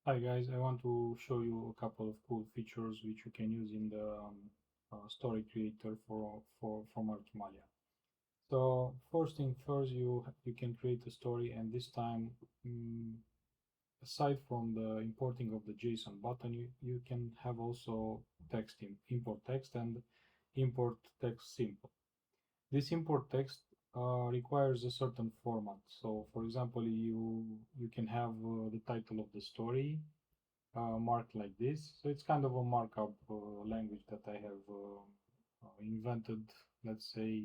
Hi guys, I want to show you a couple of cool features which you can use in the story creator for Markimalia. So first thing first, you can create a story, and this time, mm, aside from the importing of the JSON button, you can have also import text and import text simple. This import text requires a certain format. So for example, you can have the title of the story marked like this. So it's kind of a markup language that I have invented, let's say,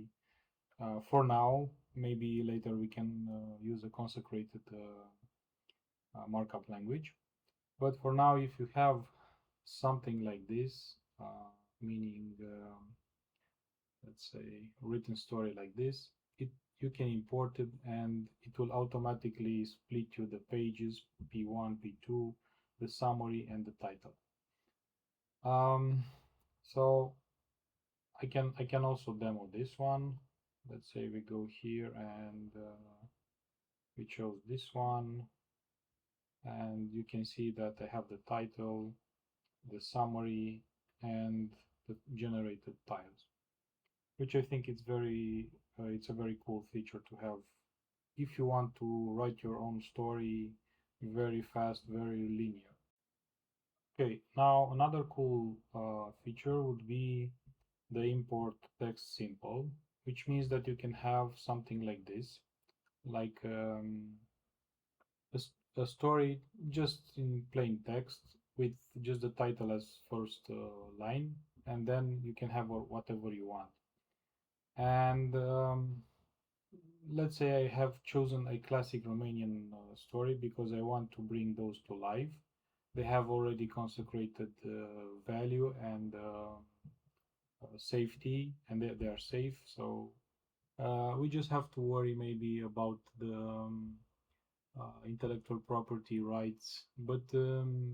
for now. Maybe later we can use a consecrated markup language. But for now, if you have something like this, meaning, let's say, written story like this, it you can import it and it will automatically split you the pages, P1, P2, the summary, and the title. Um, so I can also demo this one. Let's say we go here and we chose this one, and you can see that I have the title, the summary, and the generated tiles, which I think it's a very cool feature to have if you want to write your own story very fast, very linear. Okay, now another cool feature would be the import text simple, which means that you can have something like this, like a story just in plain text with just the title as first line, and then you can have whatever you want. And let's say I have chosen a classic Romanian story because I want to bring those to life. They have already consecrated value and safety, and they are safe. So we just have to worry maybe about the intellectual property rights, but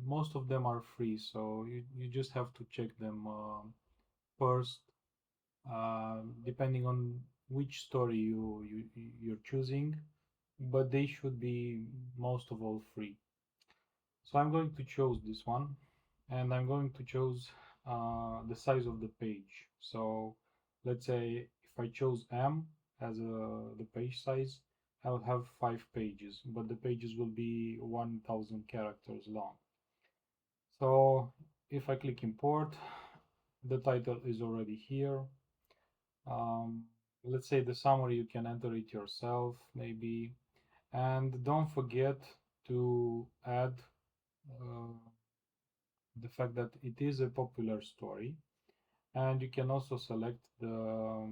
most of them are free, so you just have to check them first, depending on which story you're choosing, but they should be most of all free. So I'm going to choose this one, and I'm going to choose the size of the page. So let's say if I chose M as the page size, I'll have 5 pages, but the pages will be 1000 characters long. So if I click import, the title is already here. Um, let's say the summary, you can enter it yourself, maybe. And don't forget to add uh, the fact that it is a popular story, and you can also select the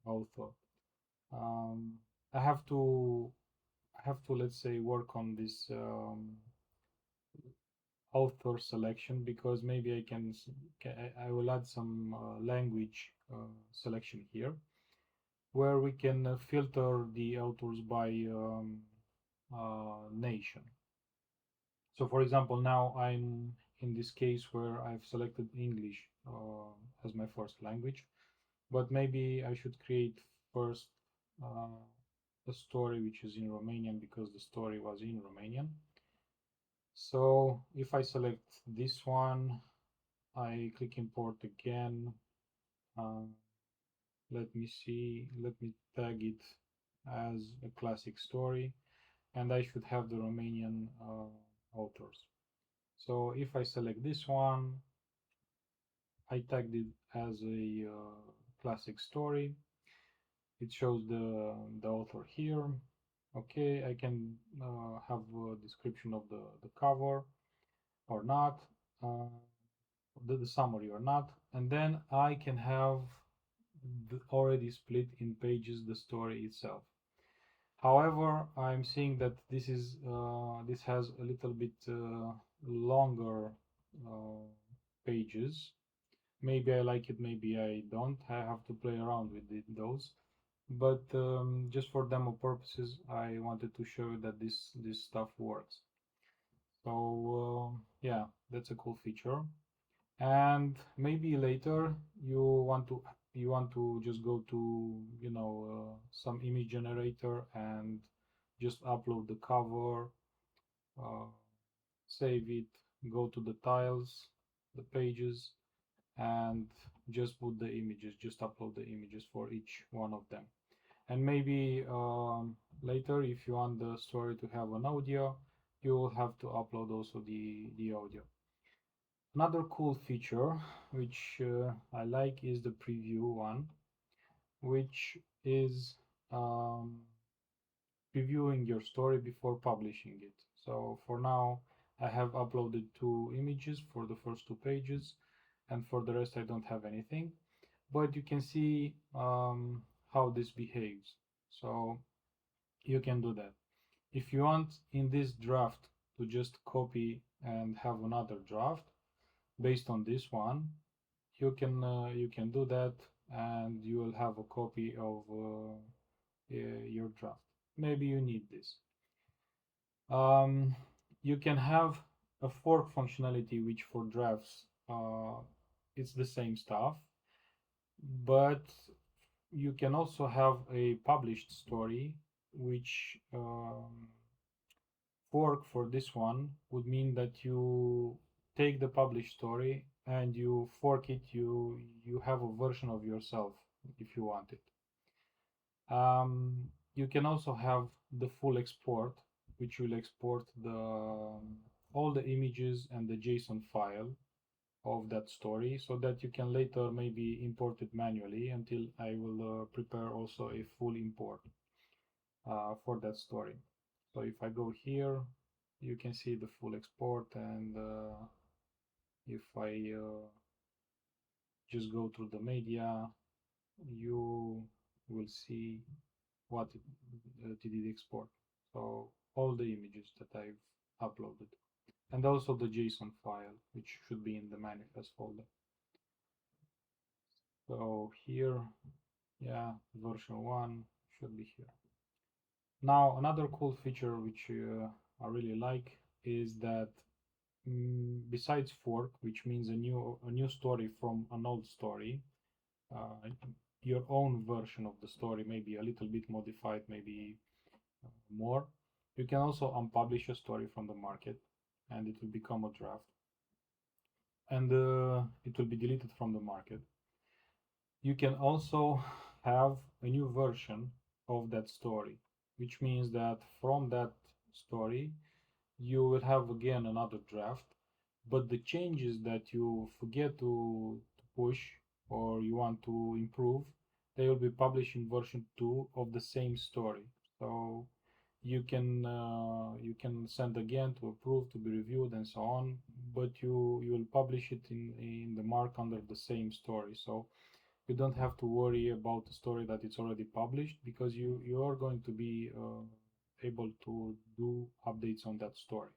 author. Um, I have to let's say work on this author selection because maybe I will add some language selection here where we can filter the authors by nation. So for example, now I'm in this case where I've selected English as my first language, but maybe I should create first uh, a story which is in Romanian because the story was in Romanian. So if I select this one, I click import again. Uh, let me see, let me tag it as a classic story, and I should have the Romanian authors. So if I select this one, I tagged it as a classic story. It shows the author here. Okay, I can have a description of the cover or not, uh, the summary or not, and then I can have already split in pages the story itself. However, I'm seeing that this has a little bit longer uh, pages. Maybe I like it, maybe I don't. I have to play around with those. But just for demo purposes, I wanted to show you that this stuff works. So yeah, that's a cool feature. And maybe later you want to just go to some image generator and just upload the cover, uh, save it, go to the tiles, the pages, and just put the images, just upload the images for each one of them. And maybe later, if you want the story to have an audio, you will have to upload also the audio. Another cool feature which I like is the preview one, which is previewing your story before publishing it. So for now, I have uploaded 2 images for the first 2 pages, and for the rest I don't have anything. But you can see how this behaves. So you can do that. If you want in this draft to just copy and have another draft based on this one, you can do that, and you will have a copy of your draft. Maybe you need this. You can have a fork functionality, which for drafts it's the same stuff, but you can also have a published story, which fork for this one would mean that you take the published story and you fork it. You have a version of yourself if you want it. You can also have the full export, which will export all the images and the JSON file of that story, so that you can later maybe import it manually until I will prepare also a full import for that story. So if I go here, you can see the full export, and if I just go through the media, you will see what did it export. So all the images that I've uploaded, and also the JSON file, which should be in the manifest folder. So here, yeah, version 1 should be here. Now another cool feature which I really like is that besides fork, which means a new story from an old story, your own version of the story, maybe a little bit modified, maybe more. You can also unpublish a story from the market, and it will become a draft, and it will be deleted from the market. You can also have a new version of that story, which means that from that story you will have again another draft, but the changes that you forget to push or you want to improve, they will be published in version 2 of the same story. So you can send again to approve, to be reviewed, and so on, but you will publish it in the mark under the same story. So you don't have to worry about the story that it's already published, because you are going to be able to do updates on that story.